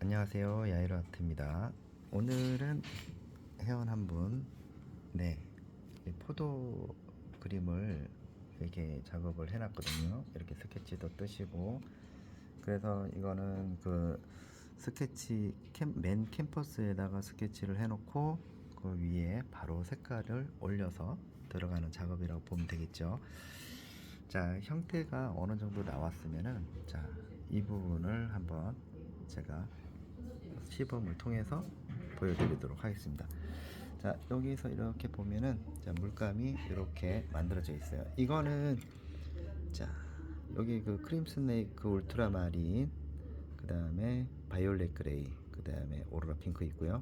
안녕하세요, 야이로 아트입니다. 오늘은 회원 한 분, 이 포도 그림을 이렇게 작업을 해놨거든요. 이렇게 스케치도 뜨시고, 그래서 이거는 그 스케치 맨 캔버스에다가 스케치를 해놓고 그 위에 바로 색깔을 올려서 들어가는 작업이라고 보면 되겠죠. 자, 형태가 어느 정도 나왔으면은, 자, 이 부분을 한번 제가 시범을 통해서 보여드리도록 하겠습니다. 자, 여기서 이렇게 보면은, 자, 물감이 이렇게 만들어져 있어요. 이거는, 자, 여기 그 크림스네이크 울트라마린, 그 다음에 바이올렛 그레이, 그 다음에 오로라 핑크 있고요.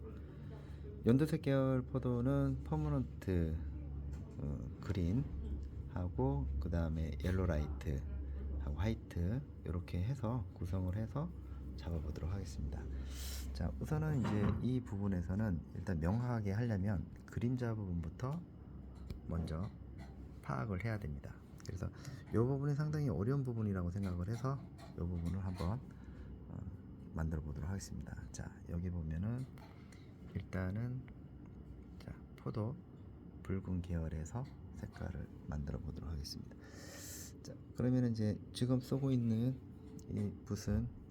연두색 계열 포도는 퍼머넌트 그린 하고, 그 다음에 옐로 라이트 하고 화이트, 이렇게 해서 구성을 해서 잡아보도록 하겠습니다. 자, 우선은 이제 이 부분에서는 일단 명확하게 하려면 그림자 부분부터 먼저 파악을 해야 됩니다. 그래서 이 부분이 상당히 어려운 부분이라고 생각을 해서 이 부분을 한번 만들어 보도록 하겠습니다. 자, 여기 보면은 일단은, 자, 포도 붉은 계열에서 색깔을 만들어 보도록 하겠습니다. 자, 그러면 이제 지금 쓰고 있는 이 붓은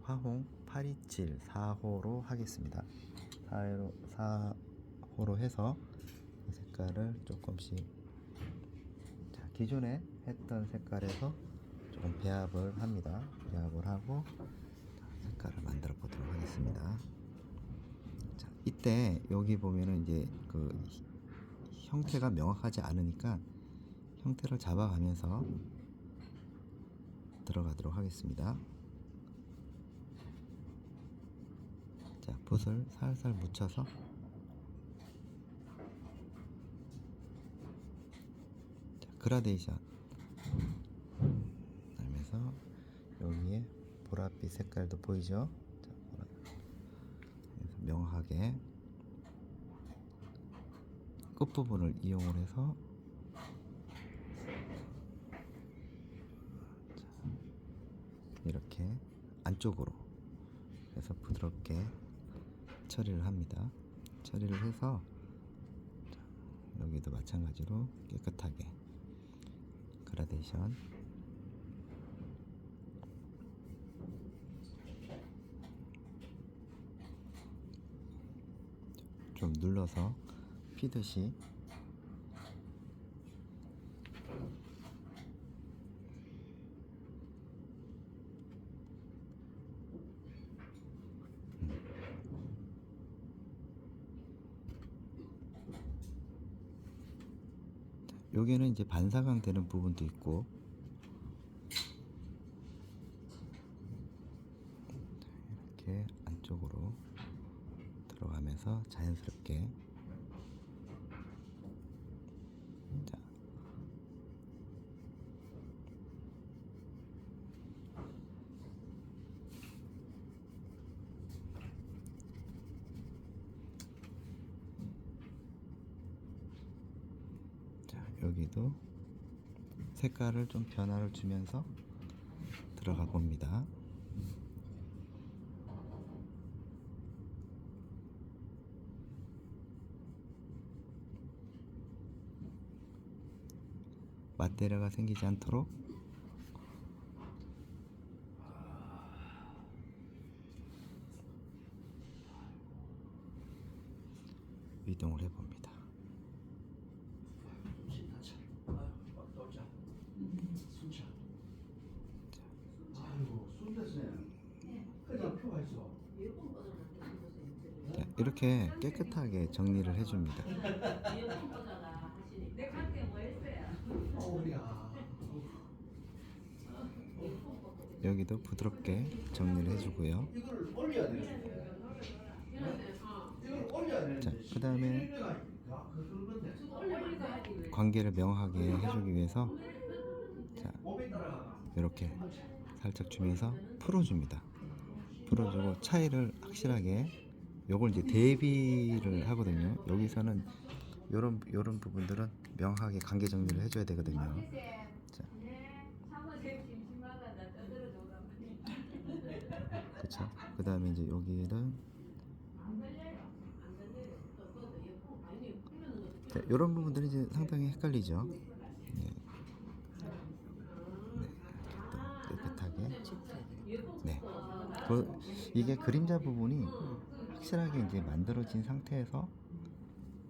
화홍 827 4호로 하겠습니다. 4호로 해서 색깔을 조금씩, 자, 기존에 했던 색깔에서 조금 배합을 합니다. 배합을 하고 색깔을 만들어 보도록 하겠습니다. 자, 이때 여기 보면은 이제 그 형태가 명확하지 않으니까 형태를 잡아가면서 들어가도록 하겠습니다. 자, 붓을 살살 묻혀서, 자, 그라데이션 하면서 여기에 보랏빛 색깔도 보이죠? 자, 명확하게 끝부분을 이용을 해서, 자, 이렇게 안쪽으로 해서 부드럽게 처리를 합니다. 처리를 해서, 자, 여기도 마찬가지로 깨끗하게 그라데이션, 좀 눌러서 피듯이 여기는 이제 반사광 되는 부분도 있고, 이렇게 안쪽으로 들어가면서 자연스럽게, 자, 여기도 색깔을 좀 변화를 주면서 들어가 봅니다. 맞대려가 생기지 않도록 이동을 해봅니다. 자, 이렇게 깨끗하게 정리를 해줍니다. 여기도 부드럽게 정리를 해주고요. 자, 그 다음에 관계를 명확하게 해주기 위해서, 자, 이렇게 살짝 주면서 풀어줍니다. 풀어주고 차이를 확실하게, 요걸 이제 대비를 하거든요. 여기서는 요런 부분들은 명확하게 관계 정리를 해줘야 되거든요. 자, 그렇죠. 그 다음에 이제 여기는 이런 부분들이 이제 상당히 헷갈리죠. 네. 깨끗하게. 네. 이게 그림자 부분이 확실하게 이제 만들어진 상태에서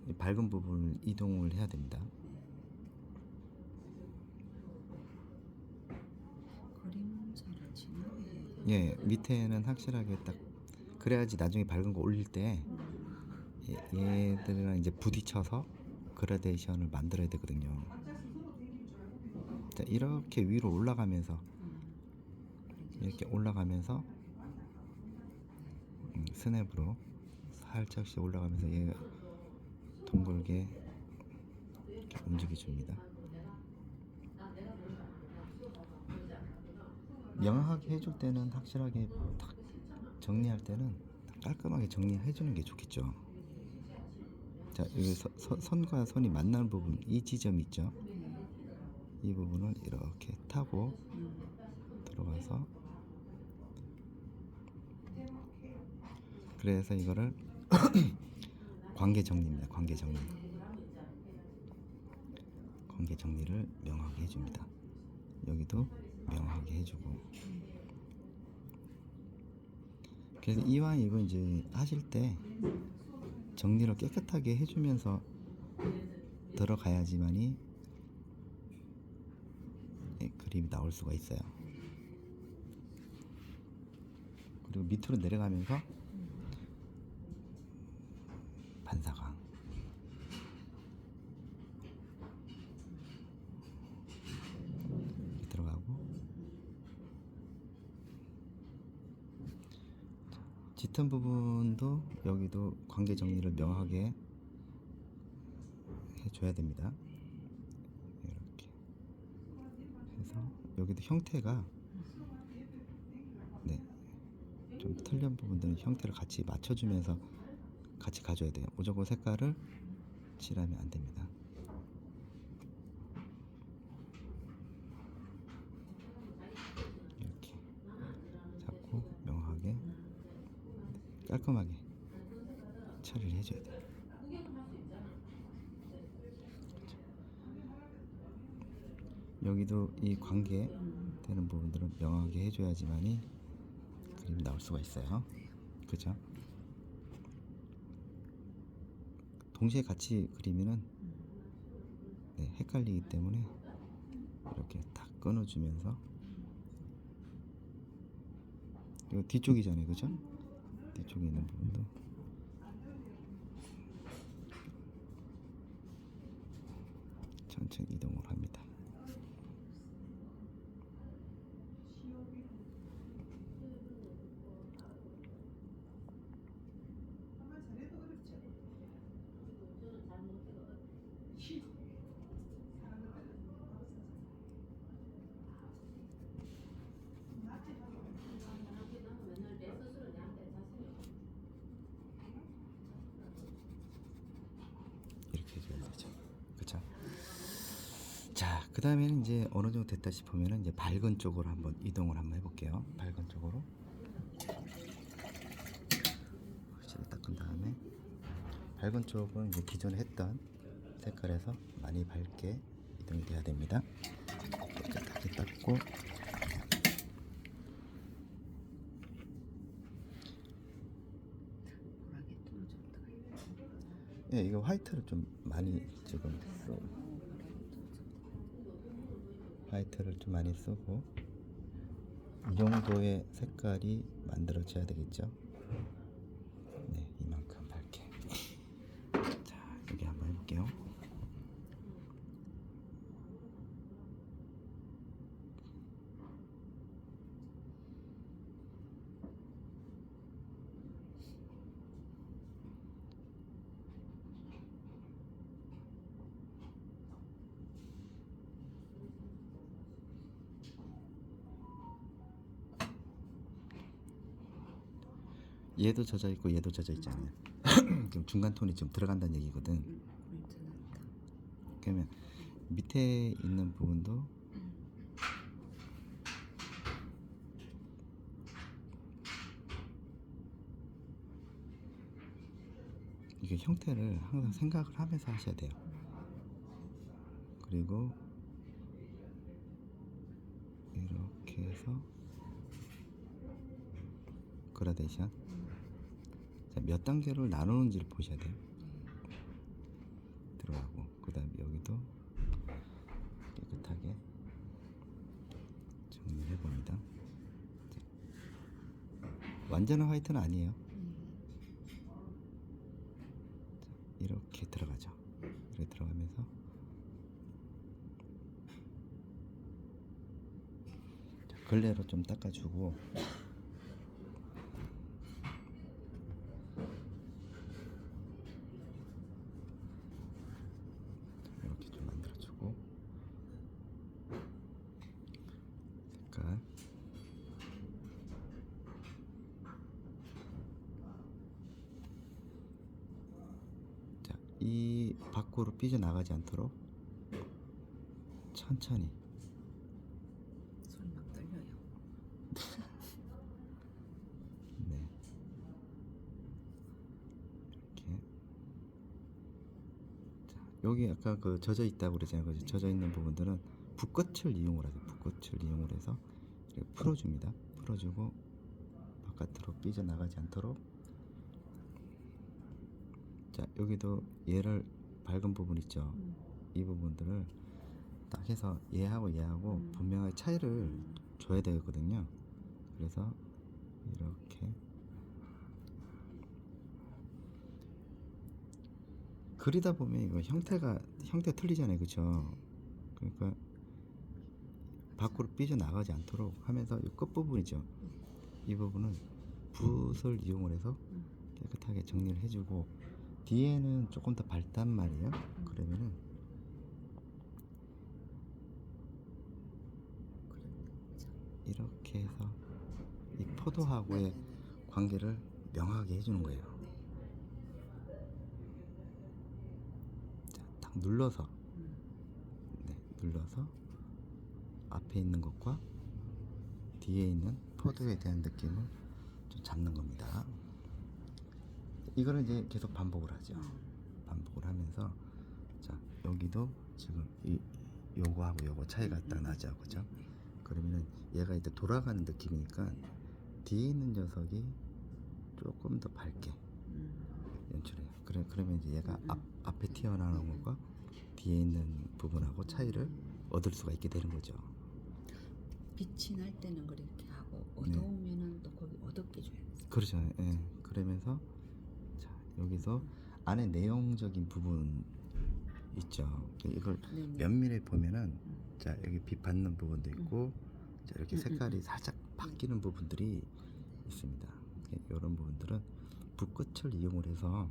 이 밝은 부분을 이동을 해야 됩니다. 그림자를 진하게. 예, 밑에는 확실하게 딱 그래야지 나중에 밝은 거 올릴 때 얘들이랑 이제 부딪혀서 그라데이션을 만들어야 되거든요. 자, 이렇게 위로 올라가면서 이렇게 올라가면서 스냅으로 살짝씩 올라가면서 얘 둥글게 이렇게 움직여줍니다. 명확하게 해줄 때는 확실하게 딱 정리할 때는 깔끔하게 정리해주는 게 좋겠죠. 자, 여기 선과 선이 만나는 부분, 이 지점 있죠. 이 부분을 이렇게 타고 들어가서, 그래서 이거를 관계 정리입니다. 관계 정리. 관계 정리를 명확하게 해줍니다. 여기도 명확하게 해주고. 그래서 이왕 이거 이제 하실 때 정리를 깨끗하게 해주면서 들어가야지만이 그림이 나올 수가 있어요. 그리고 밑으로 내려가면서 반사광 들어가고, 짙은 부분도 여기도 관계 정리를 명확하게 해줘야 됩니다. 이렇게 해서 여기도 형태가 좀 틀린 부분들은 형태를 같이 맞춰주면서 같이 가져야 돼요. 무조건 색깔을 칠하면 안 됩니다. 이렇게 잡고 명확하게 깔끔하게 처리를 해줘야 돼요. 여기도 이 관계 되는 부분들은 명확하게 해줘야지만이 그림이 나올 수가 있어요. 그죠? 동시에 같이 그리면은 헷갈리기 때문에 이렇게 딱 끊어주면서, 이거 뒤쪽이잖아요, 그죠? 뒤쪽에 있는 부분도 천천히 이동을 합니다. 이렇게 해줘야 되죠. 그쵸? 자, 그 다음에는 이제 어느 정도 됐다 싶으면은 이제 밝은 쪽으로 한번 이동을 한번 해볼게요. 밝은 쪽으로 글씨를 닦은 다음에, 밝은 쪽은 이제 기존에 했던 색깔에서 많이 밝게 이동이 돼야 됩니다. 깨끗하게 닦고, 예, 이거 화이트를 좀 많이 지금 화이트를 좀 많이 쓰고, 이 정도의 색깔이 만들어져야 되겠죠. 네, 이만큼 밝게. 자, 여기 한번 해볼게요. 얘도 젖어 있고 얘도 젖어 있잖아요. 그럼 중간 톤이 좀 들어간다는 얘기거든. 그러면 밑에 있는 부분도 이게 형태를 항상 생각을 하면서 하셔야 돼요. 그리고 이렇게 해서 그라데이션. 자, 몇 단계로 나누는지를 보셔야 돼요. 들어가고 그 다음에 여기도 깨끗하게 정리를 해봅니다. 완전한 화이트는 아니에요. 이렇게 들어가죠. 이렇게 들어가면서 걸레로 좀 닦아주고 이렇게 좀 만들어주고 색깔 자, 이 밖으로 삐져나가지 않도록 천천히 손이 막 떨려요. 네 이렇게 자, 여기 아까 그 젖어 있다고 그러잖아요. 그죠? 젖어 있는 부분들은 붓끝을 이용을 하세요. 붓끝을 이용을 해서 이렇게 풀어줍니다. 풀어주고 바깥으로 삐져나가지 않도록. 자, 여기도 얘를 밝은 부분 있죠. 이 부분들을 딱 해서 얘하고 분명하게 차이를 줘야 되거든요. 그래서 이렇게 그리다 보면 이거 형태 틀리잖아요. 그쵸? 그러니까 밖으로 삐져나가지 않도록 하면서 이 끝부분이죠. 이 부분은 붓을 이용을 해서 깨끗하게 정리를 해주고 뒤에는 조금 더 밝단 말이에요. 그러면은 이렇게 해서 이 포도하고의 관계를 명확하게 해주는 거예요. 자, 딱 눌러서 눌러서 앞에 있는 것과 뒤에 있는 포도에 대한 느낌을 좀 잡는 겁니다. 이거는 이제 계속 반복을 하죠. 반복을 하면서 자, 여기도 지금 요거하고 요거 차이가 딱 나죠. 그죠? 그러면은 얘가 이제 돌아가는 느낌이니까 뒤에 있는 녀석이 조금 더 밝게 연출해요. 그러면 이제 얘가 앞에 튀어나오는 것과 뒤에 있는 부분하고 차이를 얻을 수가 있게 되는 거죠. 빛이 날 때는 그렇게 하고 어두우면은 또 거기 어둡게 줘야 돼. 그렇죠. 예. 그러면서 자, 여기서 안에 내용적인 부분 있죠. 이걸 면밀히 보면은 자, 여기 빛 받는 부분도 있고 자, 이렇게 색깔이 살짝 바뀌는 부분들이 있습니다. 이런 부분들은 붓끝을 이용을 해서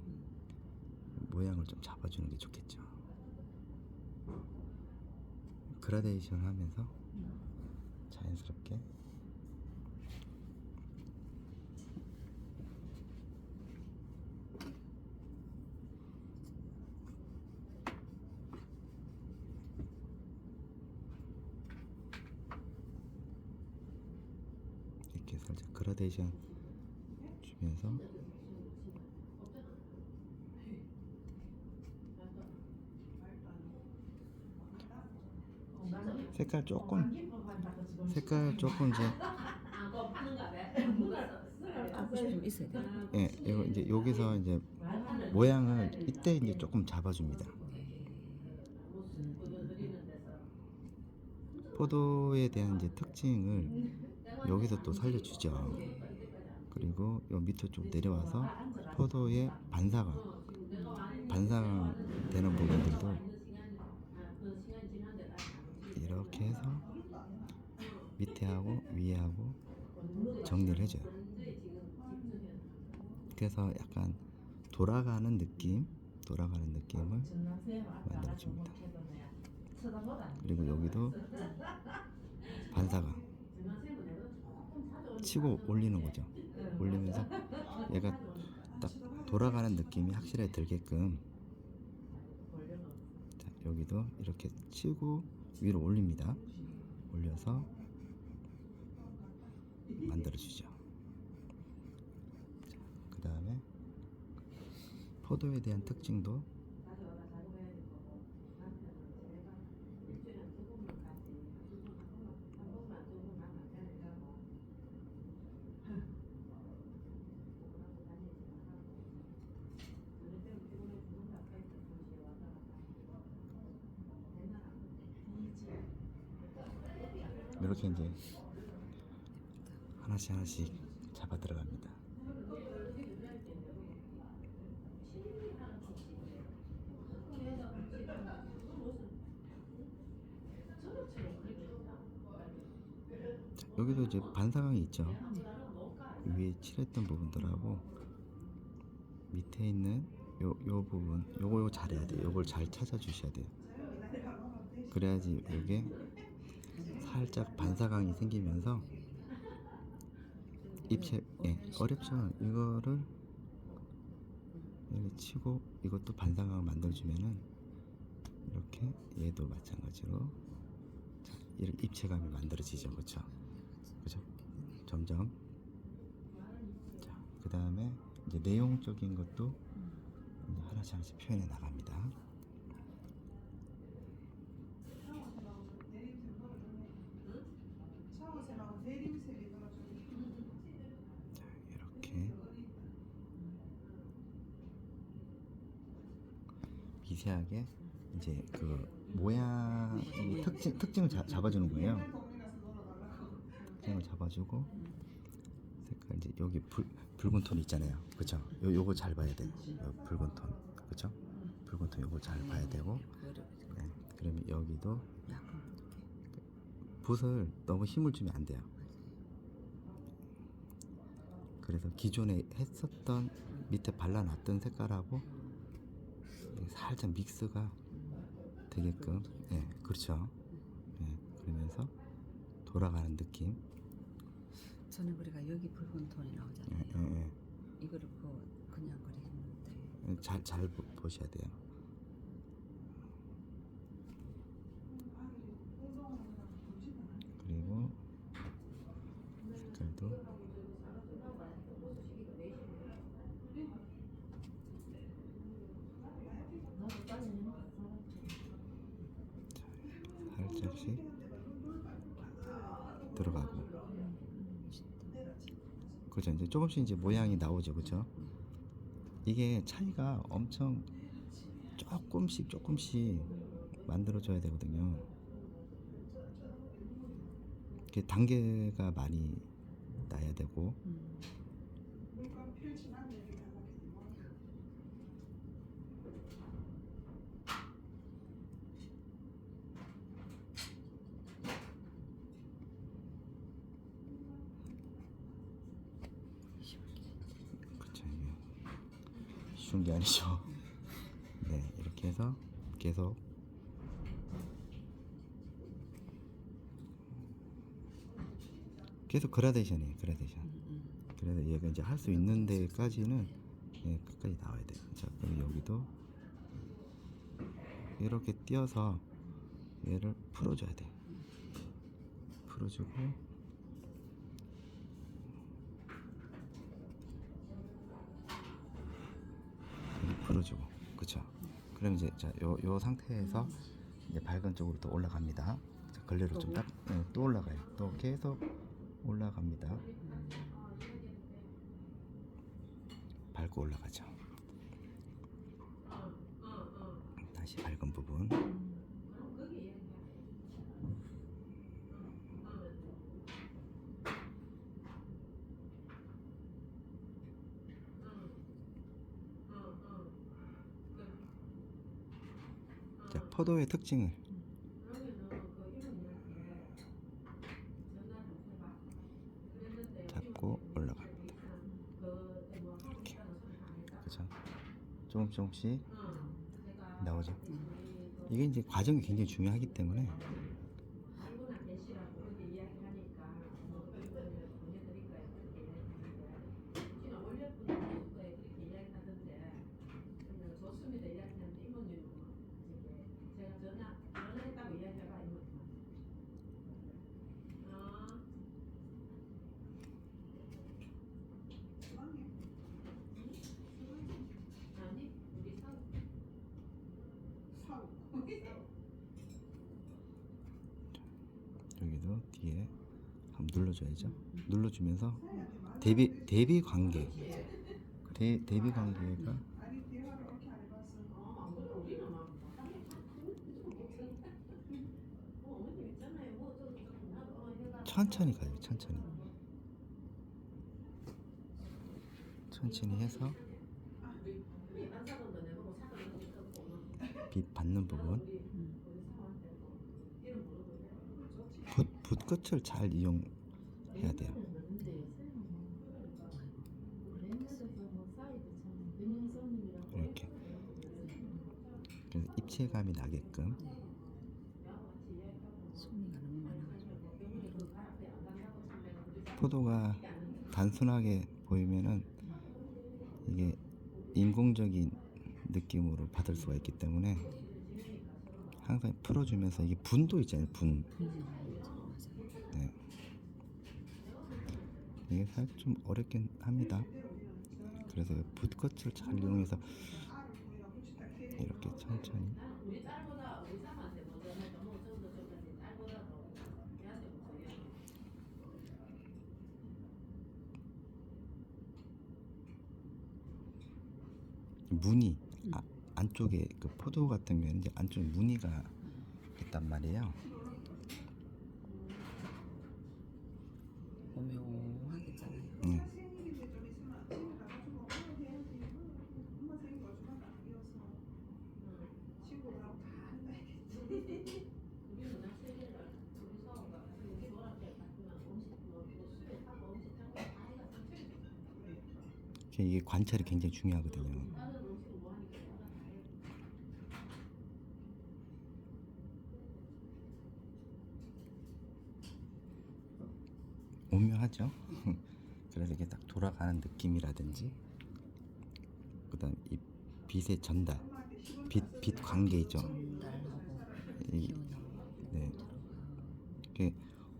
모양을 좀 잡아주는 게 좋겠죠. 그라데이션 하면서 자연스럽게 이렇게 살짝 그라데이션 주면서 색깔 조금 이제 조금씩 좀 있어야 돼. 예, 이거 이제 여기서 이제 모양을 이때 이제 조금 잡아줍니다. 포도에 대한 이제 특징을 여기서 또 살려주죠. 그리고 요 밑으로 좀 내려와서 포도의 반사되는 부분들도 이렇게 해서 밑에하고 위에하고 정리를 해줘요. 그래서 약간 돌아가는 느낌을 만들어줍니다. 그리고 여기도 반사가 치고 올리는 거죠. 올리면서 얘가 딱 돌아가는 느낌이 확실하게 들게끔 자, 여기도 이렇게 치고 위로 올립니다. 올려서 만들어주죠. 그 다음에 포도에 대한 특징도 이렇게 이제 하나씩 하나씩 잡아 들어갑니다. 여기도 이제 반사광이 있죠. 위에 칠했던 부분들하고 밑에 있는 요 부분, 요거 잘해야 돼요. 요걸 잘 찾아주셔야 돼요. 그래야지 요게 살짝 반사광이 생기면서 입체, 예, 어렵죠. 이거를 이렇게 치고 이것도 반사광을 만들어주면은 이렇게 얘도 마찬가지로 자, 이렇게 입체감이 만들어지죠. 그쵸? 그죠? 점점. 자, 그 다음에 이제 내용적인 것도 이제 하나씩 하나씩 표현해 나갑니다. 자, 이렇게 미세하게 이제 그 모양 특징을 잡아주는 거예요. 특징을 잡아주고 색깔 이제 여기 붉은 톤 있잖아요. 그쵸? 요거 잘 봐야 돼. 요 붉은 톤. 그쵸? 붉은 톤 요거 잘 봐야 되고. 네. 그러면 여기도 붓을 너무 힘을 주면 안 돼요. 그래서 기존에 했었던 밑에 발라놨던 색깔하고 살짝 믹스가 되게끔, 예, 그렇죠. 예, 그러면서 돌아가는 느낌. 저는 그래가 여기 붉은 톤이 나오잖아요. 예, 예, 이거를 그냥 그리는데 예. 잘 보셔야 돼요. 그리고 색깔도 살짝씩 들어가고. 그죠? 이제 조금씩 이제 모양이 나오죠, 그죠? 이게 차이가 엄청 조금씩 만들어줘야 되거든요. 이게 단계가 많이 나야 되고. 그쵸, 이게 쉬운 게 아니죠. 네, 이렇게 해서 계속 그라데이션이에요. 그래서 얘가 이제 할 수 있는 데까지는 예, 끝까지 나와야 돼요. 자, 그럼 여기도 이렇게 띄어서 얘를 풀어줘야 돼. 풀어주고 풀어주고, 그쵸? 그럼 이제 자, 요 상태에서 이제 밝은 쪽으로 또 올라갑니다. 자, 걸레로 좀 딱, 네, 또 올라가요. 또 계속 올라갑니다. 밟고 올라가죠. 다시 밝은 부분. 자, 포도의 특징을 잡고 올라갑니다. 이렇게. 그죠? 조금씩 나오죠. 이게 이제 과정이 굉장히 중요하기 때문에 뒤에 한번 눌러줘야죠. 눌러주면서 대비 관계 대비 관계가 천천히 가요. 천천히 해서 빛 받는 부분 붓끝을 잘 이용해야 돼요. 이렇게 그래서 입체감이 나게끔 소미가 너무 많아가지고 포도가 단순하게 보이면은 이게 인공적인 느낌으로 받을 수가 있기 때문에 항상 풀어주면서 이게 분도 있잖아요. 분. 네. 이게 살짝 좀 어렵긴 합니다. 그래서 붓끝을 잘 이용해서 이렇게 천천히 무늬 안쪽에 그 포도 같은 경우는 이제 안쪽에 무늬가 있단 말이에요. 오묘하겠잖아요. 네. 이게 관찰이 굉장히 중요하거든요. 오묘하죠. 그래서 이게 딱 돌아가는 느낌이라든지, 그다음 이 빛의 전달, 빛 관계죠. 전달하고 이, 기운하고 네, 이게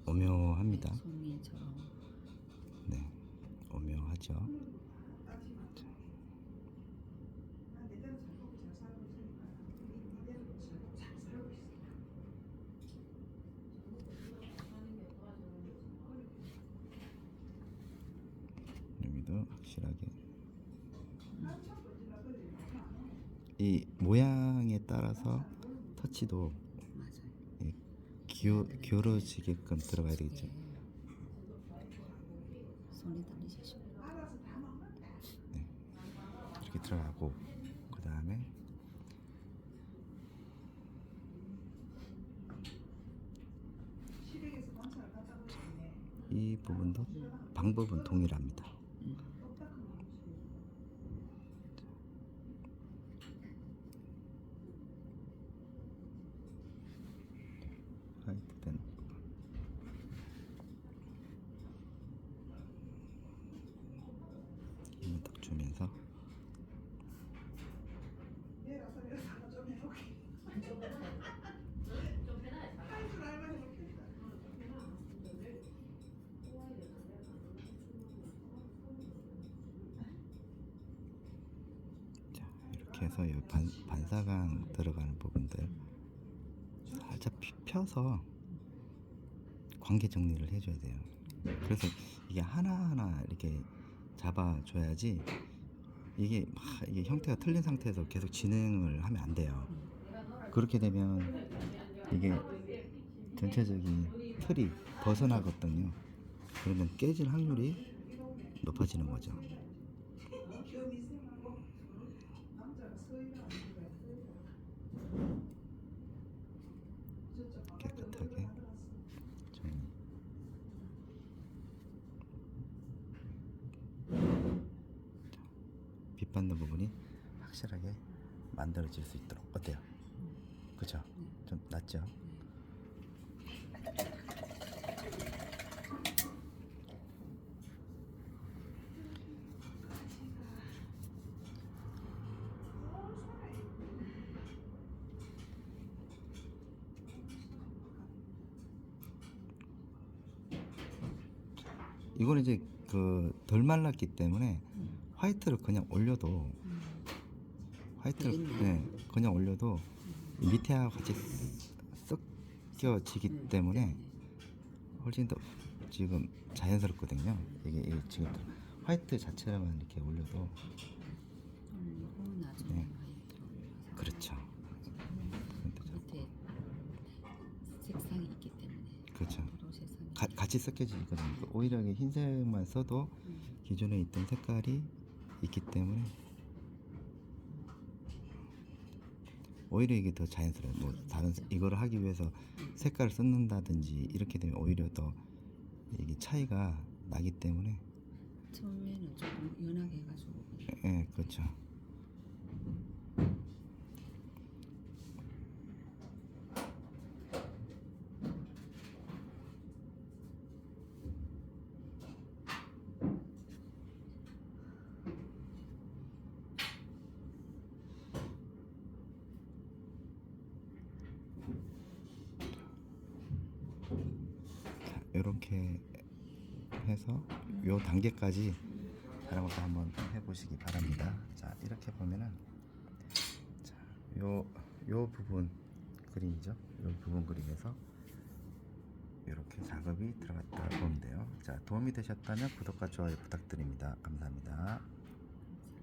오묘합니다. 소미처럼 네, 오묘하죠. 여기도 확실하게 이 모양에 따라서 터치도 맞아요. 기울어지게끔 들어가야 되겠죠. 손이 떨리시죠? 네, 이렇게 들어가고 그 다음에 이 부분도 방법은 동일합니다. 화이트된 힘을 딱 주면서 자, 이렇게 해서 이 반사광 들어가는 부분들 살짝 펴서 관계 정리를 해줘야 돼요. 그래서 이게 하나하나 이렇게 잡아줘야지 이게 형태가 틀린 상태에서 계속 진행을 하면 안 돼요. 그렇게 되면 이게 전체적인 틀이 벗어나거든요. 그러면 깨질 확률이 높아지는 거죠. 깨끗하게 정리. 빛 받는 부분이 확실하게 만들어질 수 있도록 어때요? 그죠? 좀 낫죠? 이거는 이제 그 덜 말랐기 때문에 화이트를 그냥 올려도 그냥 올려도 밑에하고 같이 섞여지기 때문에 훨씬 더 지금 자연스럽거든요. 이게 지금 화이트 자체만 이렇게 올려도 올리고 나중에 네. 화이트 올려서 그렇죠. 근데 밑에 색상이 있기 때문에 그렇죠. 도로 색상이 같이 섞여지거든요. 오히려 이게 흰색만 써도 기존에 있던 색깔이 있기 때문에 오히려 이게 더 자연스러워요. 뭐 다른 이거를 하기 위해서 색깔을 썼는다든지 이렇게 되면 오히려 더 이게 차이가 나기 때문에 처음에는 조금 연하게 해가지고 예, 그렇죠. 이렇게 해서 요 단계까지 다른 것도 한번 해보시기 바랍니다. 자, 이렇게 보면은 자, 요 부분 그림이죠. 요 부분 그림에서 이렇게 작업이 들어갔다 보면 돼요. 자, 도움이 되셨다면 구독과 좋아요 부탁드립니다. 감사합니다.